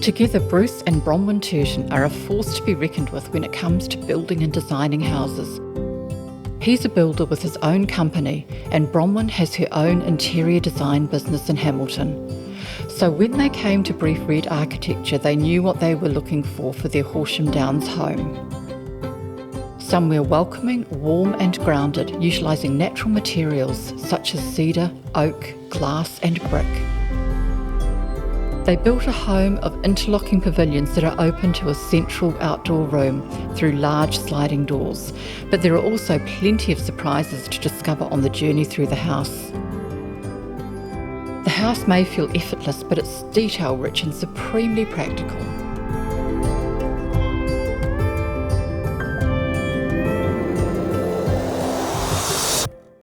Together, Bruce and Bronwyn Turton are a force to be reckoned with when it comes to building and designing houses. He's a builder with his own company, and Bronwyn has her own interior design business in Hamilton. So when they came to Brief Red Architecture, they knew what they were looking for their Horsham Downs home. Somewhere welcoming, warm and grounded, utilising natural materials such as cedar, oak, glass and brick. They built a home of interlocking pavilions that are open to a central outdoor room through large sliding doors, but there are also plenty of surprises to discover on the journey through the house. The house may feel effortless, but it's detail-rich and supremely practical.